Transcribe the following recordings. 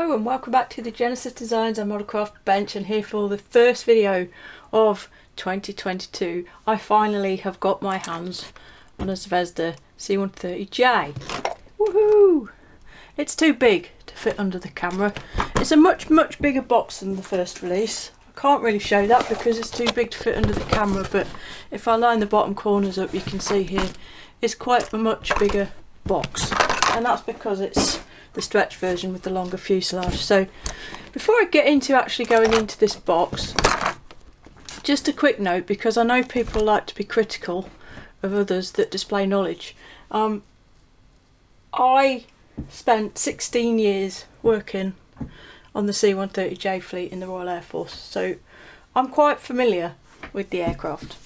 Hello and welcome back to the Genesis Designs and Modelcraft bench, and here for the first video of 2022. I finally have got my hands on a Zvezda C-130J. Woohoo! It's too big to fit under the camera. It's a much bigger box than the first release. I can't really show that because it's too big to fit under the camera, but if I line the bottom corners up you can see here it's quite a much bigger box, and that's because it's the stretch version with the longer fuselage. So before I get into actually going into this box, just a quick note, because I know people like to be critical of others that display knowledge. I spent 16 years working on the C-130J fleet in the Royal Air Force, so I'm quite familiar with the aircraft.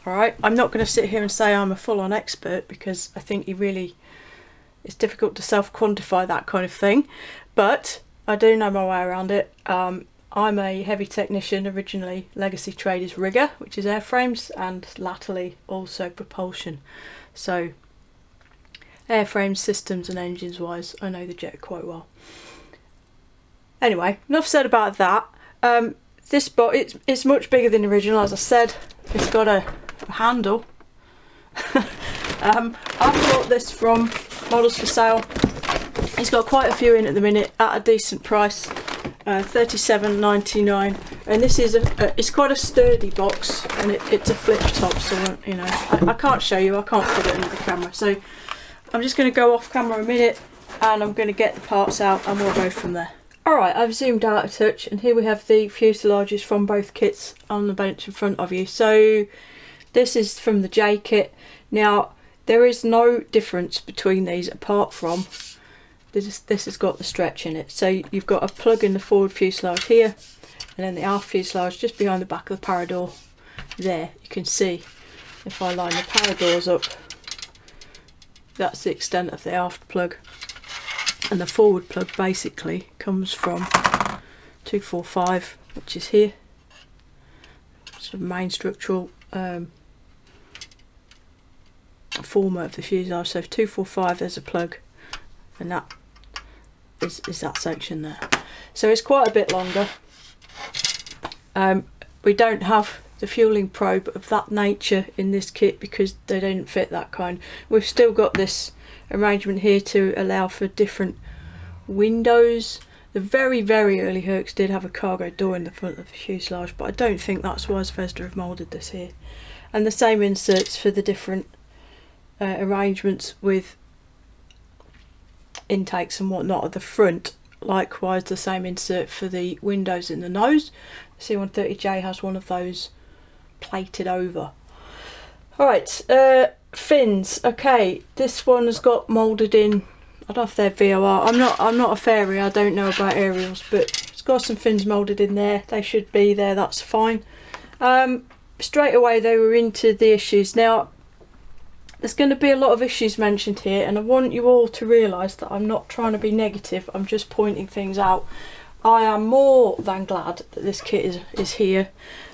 Alright, I'm not going to sit here and say I'm a full-on expert, because I think it's difficult to self-quantify that kind of thing, but I do know my way around it. I'm a heavy technician originally. Legacy trade is rigger, which is airframes, and latterly also propulsion. So airframes, systems and engines wise, I know the jet quite well. Anyway, enough said about that. This bot, it's much bigger than the original, as I said. It's got a handle. I bought this from Models for Sale. It's got quite a few in at the minute at a decent price, $37.99, and this is it's quite a sturdy box, and it's a flip top, so you know I can't show you, I can't put it under the camera, so I'm just going to go off camera a minute and I'm going to get the parts out and we'll go from there. Alright, I've zoomed out a touch, and here we have the fuselages from both kits on the bench in front of you. So this is from the J kit. Now there is no difference between these apart from this has got the stretch in it. So you've got a plug in the forward fuselage here, and then the aft fuselage just behind the back of the parador there. You can see if I line the paradors up, that's the extent of the aft plug, and the forward plug basically comes from 245, which is here, sort of main structural former of the fuselage. So 245, there's a plug, and that is that section there. So it's quite a bit longer. We don't have the fueling probe of that nature in this kit because they don't fit that kind. We've still got this arrangement here to allow for different windows. The very early Hercs did have a cargo door in the front of the fuselage, but I don't think that's why Zvezda have moulded this here. And the same inserts for the different arrangements with intakes and whatnot at the front. Likewise, the same insert for the windows in the nose. The C-130J has one of those plated over. Alright, fins. Okay, this one has got moulded in, I don't know if they're VOR. I'm not a fairy, I don't know about aerials, but it's got some fins moulded in there. They should be there, that's fine. Straight away they were into the issues. Now there's going to be a lot of issues mentioned here, and I want you all to realise that I'm not trying to be negative, I'm just pointing things out. I am more than glad that this kit is here,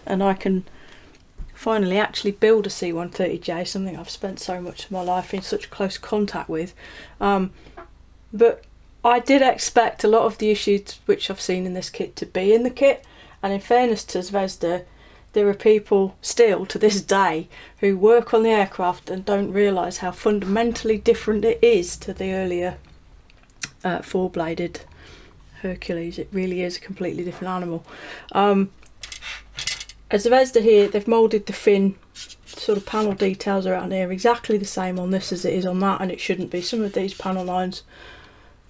and I can finally actually build a C-130J, something I've spent so much of my life in such close contact with. But I did expect a lot of the issues which I've seen in this kit to be in the kit, and in fairness to Zvezda, there are people still to this day who work on the aircraft and don't realise how fundamentally different it is to the earlier four-bladed Hercules. It really is a completely different animal. As Zvezda here, they've moulded the fin sort of panel details around here exactly the same on this as it is on that, and it shouldn't be. Some of these panel lines,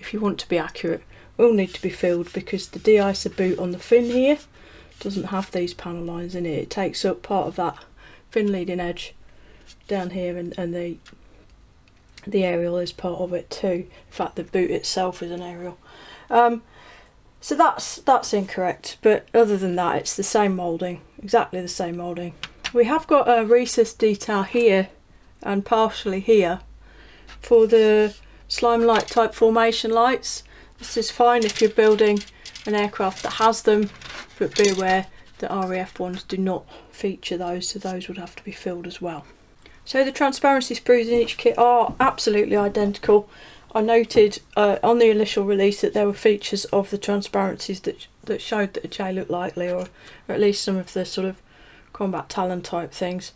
if you want to be accurate, will need to be filled, because the de-icer boot on the fin here doesn't have these panel lines in it. It takes up part of that fin leading edge down here, and the aerial is part of it too. In fact, the boot itself is an aerial. So that's incorrect, but other than that it's the same moulding, exactly the same moulding. We have got a recessed detail here and partially here for the slime light type formation lights. This is fine if you're building an aircraft that has them, but be aware that RAF ones do not feature those, so those would have to be filled as well. So the transparency sprues in each kit are absolutely identical. I noted on the initial release that there were features of the transparencies that showed that a J looked likely, or at least some of the sort of combat talon type things.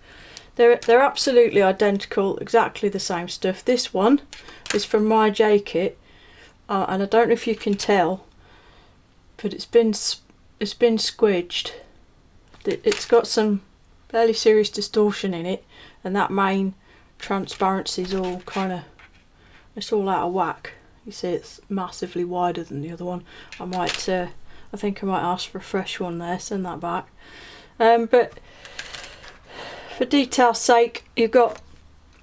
They're absolutely identical, exactly the same stuff. This one is from my J kit, and I don't know if you can tell, but it's been squidged. It's got some fairly serious distortion in it, and that main transparency is all it's all out of whack. You see, it's massively wider than the other one. I think I might ask for a fresh one there, send that back. But for detail's sake, you've got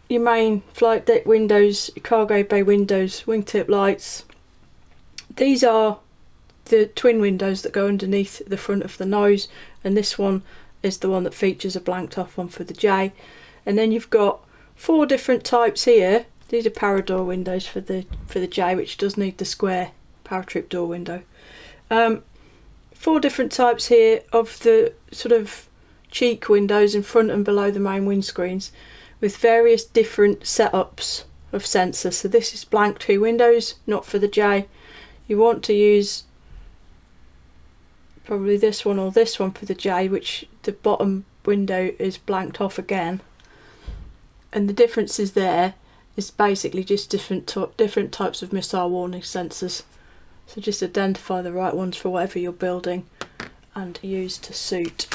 your main flight deck windows, your cargo bay windows, wingtip lights. These are the twin windows that go underneath the front of the nose, and this one is the one that features a blanked off one for the J. And then you've got 4 different types here. These are paradoor windows for the J, which does need the square paratrooper door window. 4 different types here of the sort of cheek windows in front and below the main windscreens, with various different setups of sensors. So this is blank 2 windows, not for the J. You want to use probably this one or this one for the J, which the bottom window is blanked off again. And the differences there is basically just different types of missile warning sensors. So just identify the right ones for whatever you're building and use to suit.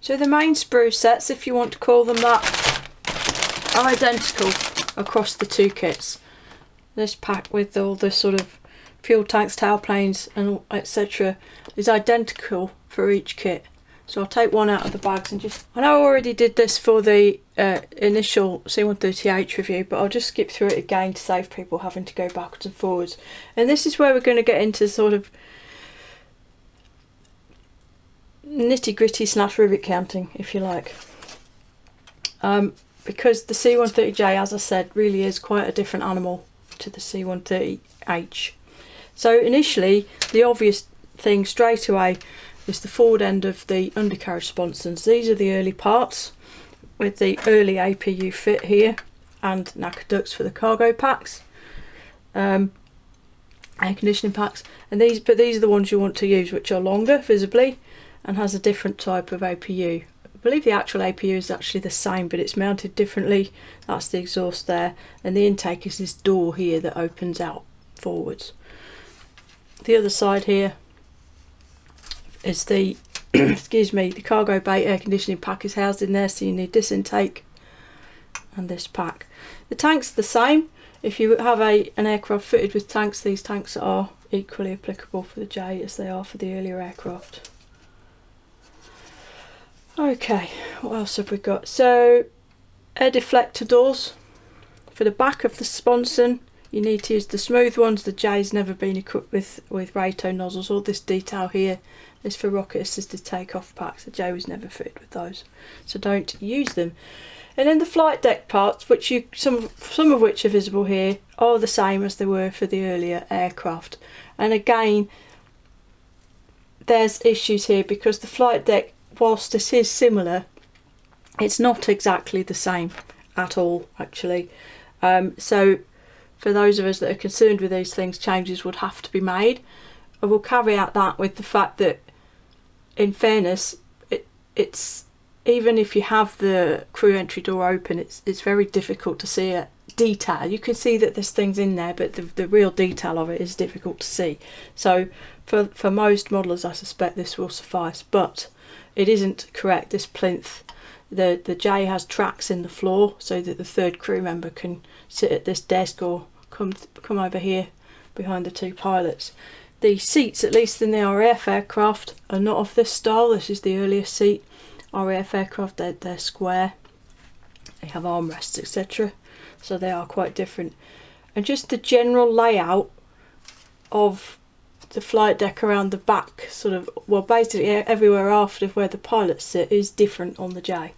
So the main sprue sets, if you want to call them that, are identical across the 2 kits. This pack with all the sort of fuel tanks, tailplanes and etc. is identical for each kit. So I'll take one out of the bags and I know I already did this for the initial C-130H review, but I'll just skip through it again to save people having to go backwards and forwards. And this is where we're going to get into sort of nitty-gritty / rivet counting, if you like. Because the C-130J, as I said, really is quite a different animal to the C-130H. So initially, the obvious thing straight away is the forward end of the undercarriage sponsons. These are the early parts with the early APU fit here and NACA ducts for the cargo packs, air conditioning packs, and these are the ones you want to use, which are longer visibly and has a different type of APU. I believe the actual APU is actually the same, but it's mounted differently. That's the exhaust there, and the intake is this door here that opens out forwards. The other side here is the the cargo bay air conditioning pack is housed in there, so you need this intake and this pack. The tank's the same. If you have an aircraft fitted with tanks, these tanks are equally applicable for the J as they are for the earlier aircraft. Okay, what else have we got? So, air deflector doors. For the back of the sponson, you need to use the smooth ones. The J's never been equipped with Rato nozzles. All this detail here is for rocket assisted takeoff packs. The J was never fitted with those, so don't use them. And then the flight deck parts, which some of which are visible here, are the same as they were for the earlier aircraft. And again, there's issues here because the flight deck, whilst this is similar, it's not exactly the same at all, actually. So for those of us that are concerned with these things, changes would have to be made. I will caveat that with the fact that, in fairness, it's even if you have the crew entry door open, it's very difficult to see a detail. You can see that there's things in there, but the real detail of it is difficult to see. So for most modelers, I suspect this will suffice, but it isn't correct. This plinth, the J has tracks in the floor so that the third crew member can sit at this desk or come over here behind the 2 pilots. The seats, at least in the RAF aircraft, are not of this style. This is the earliest seat. RAF aircraft, they're square. They have armrests, etc. So they are quite different. And just the general layout of the flight deck around the back, sort of, well, basically everywhere after where the pilots sit is different on the J.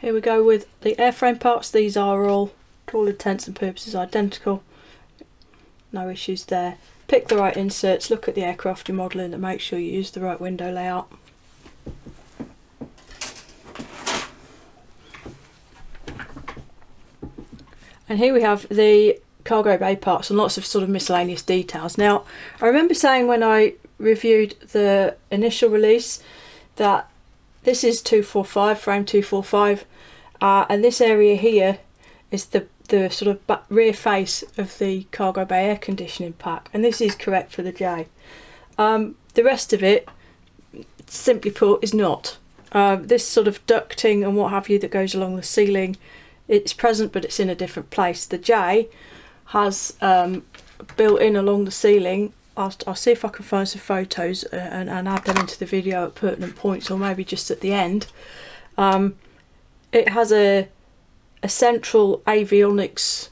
Here we go with the airframe parts. These are all, to all intents and purposes, identical. No issues there. Pick the right inserts, look at the aircraft you're modelling and make sure you use the right window layout. And here we have the cargo bay parts and lots of sort of miscellaneous details. Now, I remember saying when I reviewed the initial release that this is 245, frame 245, and this area here is the sort of rear face of the cargo bay air conditioning pack, and this is correct for the J. The rest of it, simply put, is not. This sort of ducting and what have you that goes along the ceiling, it's present but it's in a different place. The J has built in along the ceiling. I'll see if I can find some photos and add them into the video at pertinent points, or maybe just at the end. It has a central avionics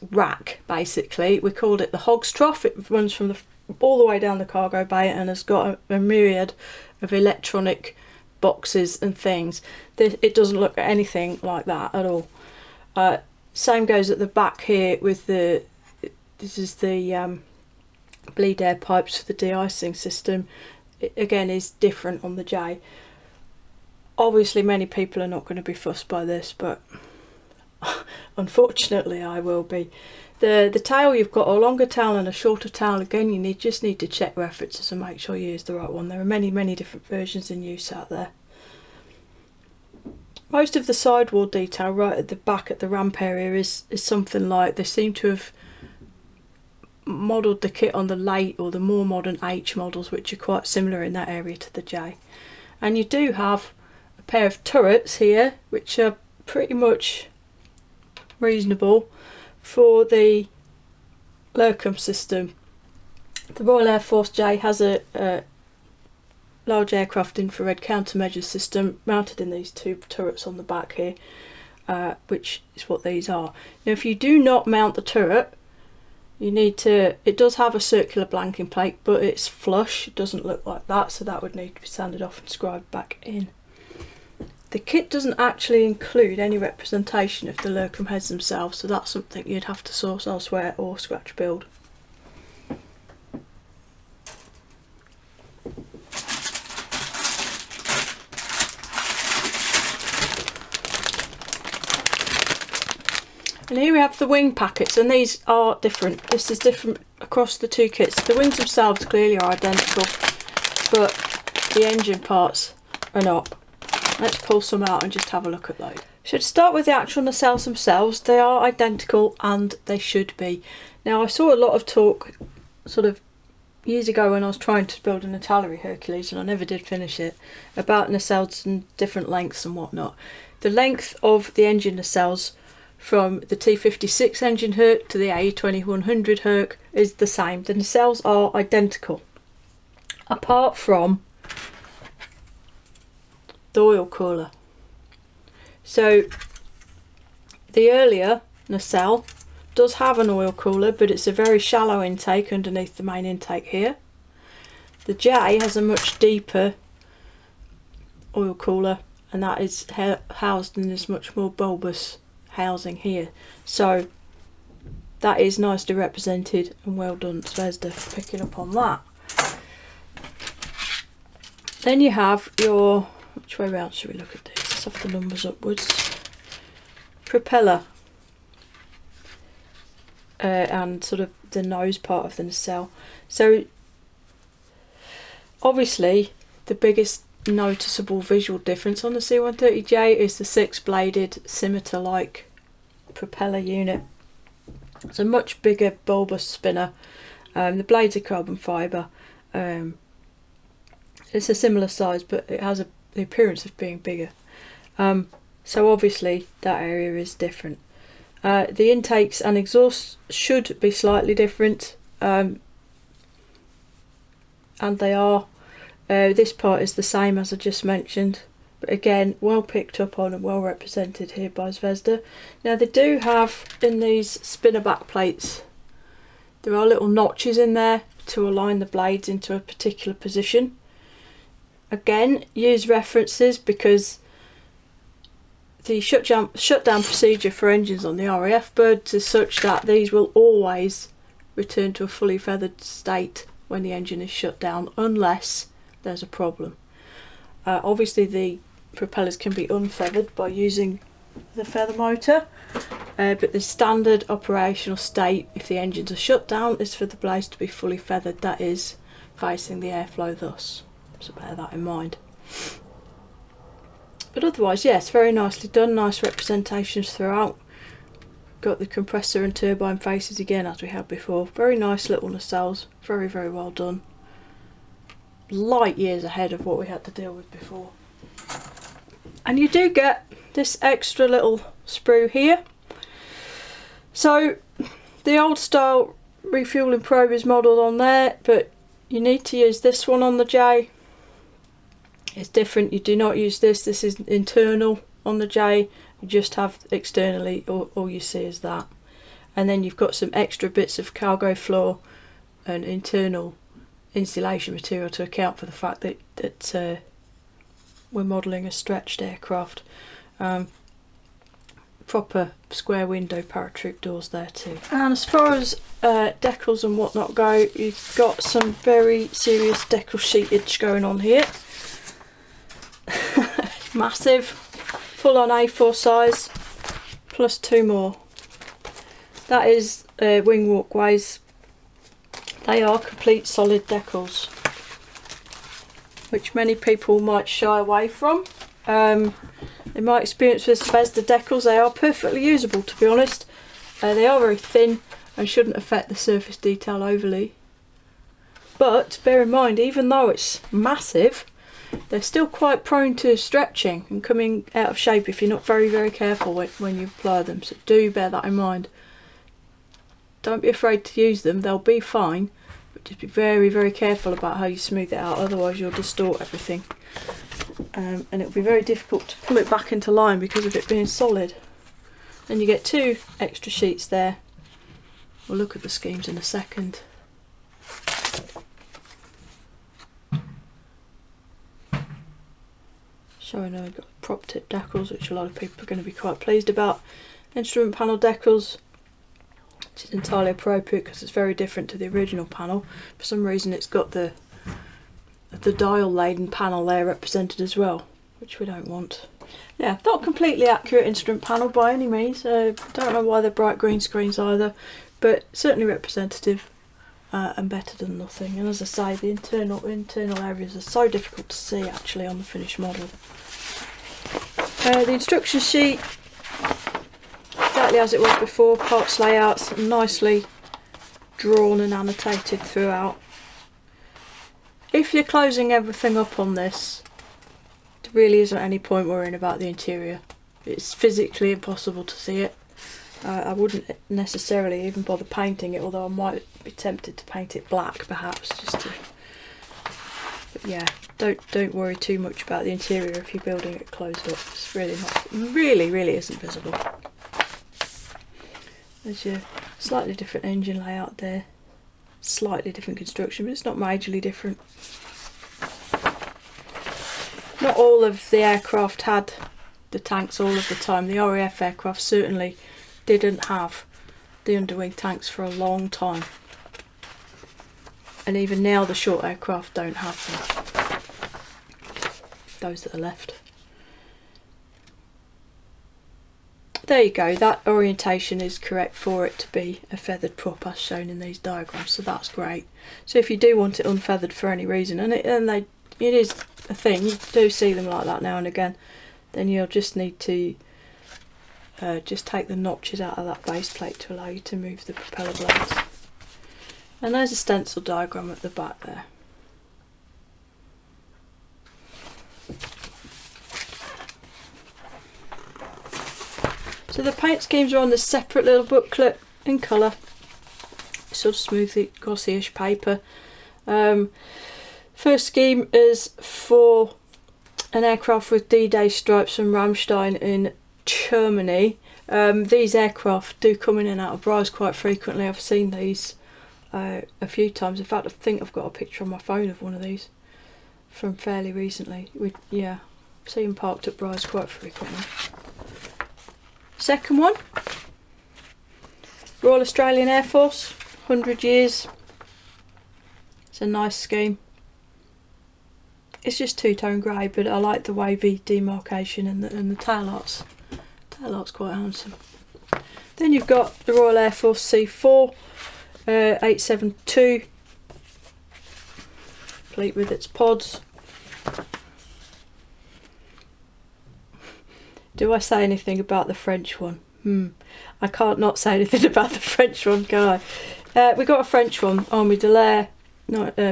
rack, basically. We called it the hog's trough. It runs from all the way down the cargo bay and has got a myriad of electronic boxes and things. It doesn't look anything like that at all. Same goes at the back here with this is the bleed air pipes for the de-icing system. It again is different on the J. Obviously many people are not going to be fussed by this, but unfortunately I will be. The tail, you've got a longer tail and a shorter tail. Again, you just need to check references and make sure you use the right one. There are many different versions in use out there. Most of the sidewall detail right at the back at the ramp area is something like, they seem to have modelled the kit on the late or the more modern H models, which are quite similar in that area to the J. And you do have a pair of turrets here which are pretty much reasonable for the LRCM system. The Royal Air Force J has a large aircraft infrared countermeasure system mounted in these two turrets on the back here, which is what these are. Now if you do not mount the turret, you need to, it does have a circular blanking plate, but it's flush, it doesn't look like that, so that would need to be sanded off and scribed back in. The kit doesn't actually include any representation of the LRCM heads themselves, so that's something you'd have to source elsewhere or scratch build. And here we have the wing packets, and these are different. This is different across the two kits. The wings themselves clearly are identical, but the engine parts are not. Let's pull some out and just have a look at those. So to start with the actual nacelles themselves, they are identical and they should be. Now I saw a lot of talk sort of years ago when I was trying to build an artillery Hercules, and I never did finish it, about nacelles and different lengths and whatnot. The length of the engine nacelles from the T56 engine Herc to the AE2100 Herc is the same. The nacelles are identical, apart from the oil cooler. So the earlier nacelle does have an oil cooler, but it's a very shallow intake underneath the main intake here. The J has a much deeper oil cooler, and that is housed in this much more bulbous housing here. So that is nicely represented, and well done Zvezda for picking up on that. Then you have your, which way round should we look at these? Let's have the numbers upwards. Propeller and sort of the nose part of the nacelle. So obviously the biggest noticeable visual difference on the C-130J is the six-bladed scimitar-like propeller unit. It's a much bigger bulbous spinner. The blades are carbon fibre. It's a similar size, but it has the appearance of being bigger. So obviously that area is different. The intakes and exhausts should be slightly different, and they are. This part is the same as I just mentioned, but again well picked up on and well represented here by Zvezda. Now they do have in these spinner back plates, there are little notches in there to align the blades into a particular position. Again, use references, because the shutdown procedure for engines on the RAF birds is such that these will always return to a fully feathered state when the engine is shut down, unless there's a problem. Obviously the propellers can be unfeathered by using the feather motor, but the standard operational state, if the engines are shut down, is for the blades to be fully feathered, that is, facing the airflow thus. So bear that in mind. But otherwise, yes, very nicely done, nice representations throughout. Got the compressor and turbine faces again as we had before. Very nice little nacelles, very, very well done. Light years ahead of what we had to deal with before. And you do get this extra little sprue here. So the old style refueling probe is modelled on there, but you need to use this one on the J. It's different, you do not use this, this is internal on the J, you just have externally, all you see is that. And then you've got some extra bits of cargo floor and internal insulation material to account for the fact that we're modelling a stretched aircraft. Proper square window paratroop doors there too. And as far as decals and whatnot go, you've got some very serious decal sheetage going on here. Massive, full on A4 size, plus 2 more. That is wing walkways. They are complete solid decals, which many people might shy away from. In my experience with Zvezda decals, they are perfectly usable, to be honest. They are very thin and shouldn't affect the surface detail overly. But bear in mind, even though it's massive, they're still quite prone to stretching and coming out of shape if you're not very, very careful when you apply them. So do bear that in mind. Don't be afraid to use them, they'll be fine. But just be very, very careful about how you smooth it out, otherwise you'll distort everything. And it'll be very difficult to pull it back into line because of it being solid. And you get 2 extra sheets there. We'll look at the schemes in a second. Showing how we've got prop tip decals, which a lot of people are going to be quite pleased about. Instrument panel decals, which is entirely appropriate because it's very different to the original panel. For some reason it's got the dial laden panel there represented as well, which we don't want. Yeah, not completely accurate instrument panel by any means. Don't know why they're bright green screens either, but certainly representative and better than nothing. And as I say, the internal areas are so difficult to see actually on the finished model. The instruction sheet, exactly as it was before, parts layouts nicely drawn and annotated throughout. If you're closing everything up on this, there really isn't any point worrying about the interior. It's physically impossible to see it. I wouldn't necessarily even bother painting it, although I might be tempted to paint it black perhaps, just to. But yeah, don't worry too much about the interior if you're building it closed up. It's really not, really isn't visible. There's your slightly different engine layout there. Slightly different construction, but it's not majorly different. Not all of the aircraft had the tanks all of the time. The RAF aircraft certainly didn't have the underwing tanks for a long time. And even now the short aircraft don't have them. Those that are left. There you go, that orientation is correct for it to be a feathered prop as shown in these diagrams, so that's great. So if you do want it unfeathered for any reason, and it is a thing, you do see them like that now and again, then you'll just need to just take the notches out of that base plate to allow you to move the propeller blades. And there's a stencil diagram at the back there. So the paint schemes are on this separate little booklet in colour, sort of smoothly glossy-ish paper. First scheme is for an aircraft with D-Day stripes from Ramstein in Germany. These aircraft do come in and out of Bryce quite frequently. I've seen these a few times. In fact, I think I've got a picture on my phone of one of these from fairly recently. Yeah, see them parked at Bryce quite frequently. Second one, Royal Australian Air Force, 100 years. It's a nice scheme. It's just two-tone grey, but I like the wavy demarcation and the tail arts. Tail art's quite handsome. Then you've got the Royal Air Force C-130J, complete with its pods. Do I say anything about the French one? I can't not say anything about the French one, can I? We got a French one, Army de l'Air,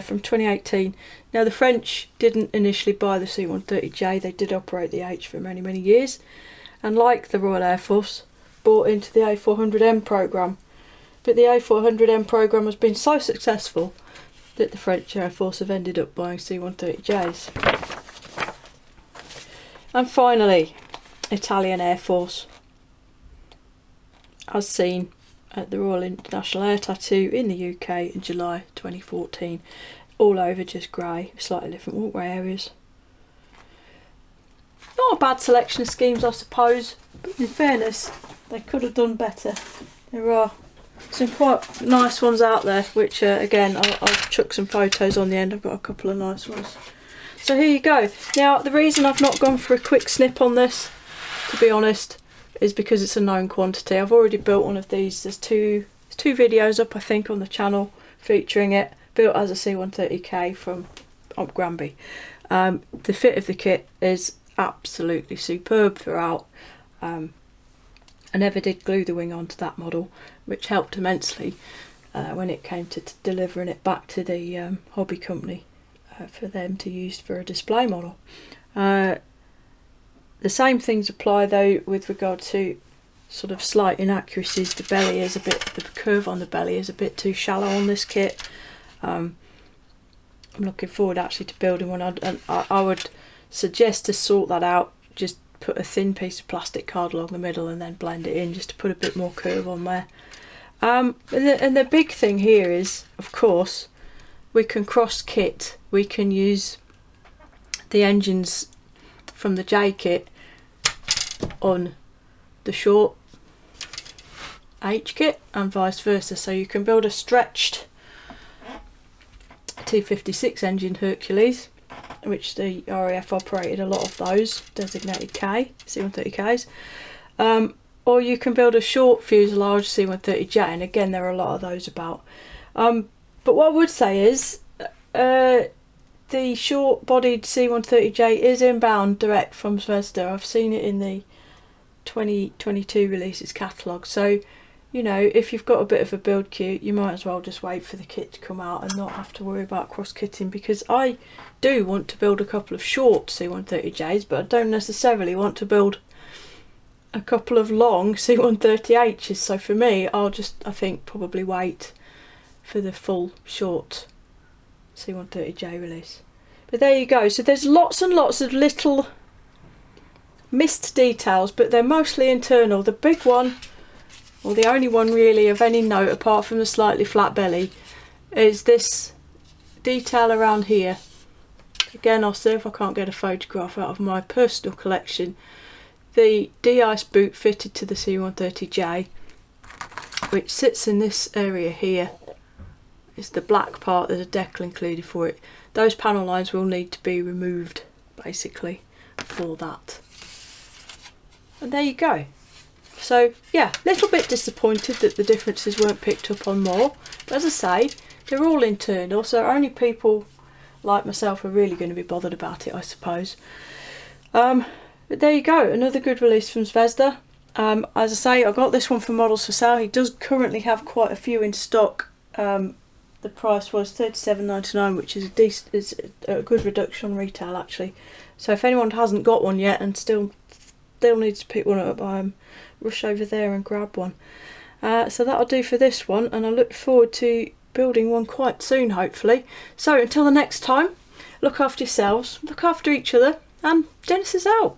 from 2018. Now the French didn't initially buy the C-130J, they did operate the H for many, many years. And like the Royal Air Force, bought into the A400M programme. But the A400M programme has been so successful that the French Air Force have ended up buying C-130Js. And finally, Italian Air Force, as seen at the Royal International Air Tattoo in the UK in July 2014. All over just grey, slightly different walkway areas. Not a bad selection of schemes, I suppose, but in fairness, they could have done better. There are some quite nice ones out there, which again, I'll chuck some photos on the end. I've got a couple of nice ones. So here you go. Now, the reason I've not gone for a quick snip on this, to be honest, is because it's a known quantity. I've already built one of these. There's two videos up, I think, on the channel featuring it, built as a C-130K from Granby. The fit of the kit is absolutely superb throughout. I never did glue the wing onto that model, which helped immensely when it came to delivering it back to the hobby company for them to use for a display model. The same things apply though with regard to sort of slight inaccuracies. The belly is the curve on the belly is a bit too shallow on this kit. I'm looking forward actually to building one, and I would suggest to sort that out. Just put a thin piece of plastic card along the middle and then blend it in just to put a bit more curve on there. And the big thing here is, of course, we can cross kit. We can use the engines from the J kit on the short H kit and vice versa. So you can build a stretched T56 engine Hercules, which the RAF operated a lot of those, designated K, C-130Ks. Or you can build a short fuselage C-130J, and again there are a lot of those about. But what I would say is the short-bodied C-130J is inbound direct from Zvezda. I've seen it in the 2022 releases catalogue. So, you know, if you've got a bit of a build queue, you might as well just wait for the kit to come out and not have to worry about cross-kitting, because I do want to build a couple of short C-130Js, but I don't necessarily want to build a couple of long C-130Hs. So for me, I'll just, I think, probably wait for the full short C-130J release. But there you go. So there's lots and lots of little missed details, but they're mostly internal. The big one, or the only one really of any note apart from the slightly flat belly, is this detail around here. Again, I'll see if I can't get a photograph out of my personal collection. The de-ice boot fitted to the C-130J, which sits in this area here. It's the black part, there's a decal included for it. Those panel lines will need to be removed, basically, for that. And there you go. So, yeah, a little bit disappointed that the differences weren't picked up on more. But as I say, they're all internal, so only people like myself are really going to be bothered about it, I suppose. But there you go, another good release from Zvezda. As I say, I got this one for Models for Sale. He does currently have quite a few in stock. The price was $37.99, which is a good reduction on retail actually. So if anyone hasn't got one yet and still needs to pick one up, rush over there and grab one. So that'll do for this one, and I look forward to building one quite soon, hopefully. So until the next time, look after yourselves, look after each other, and Genesis out.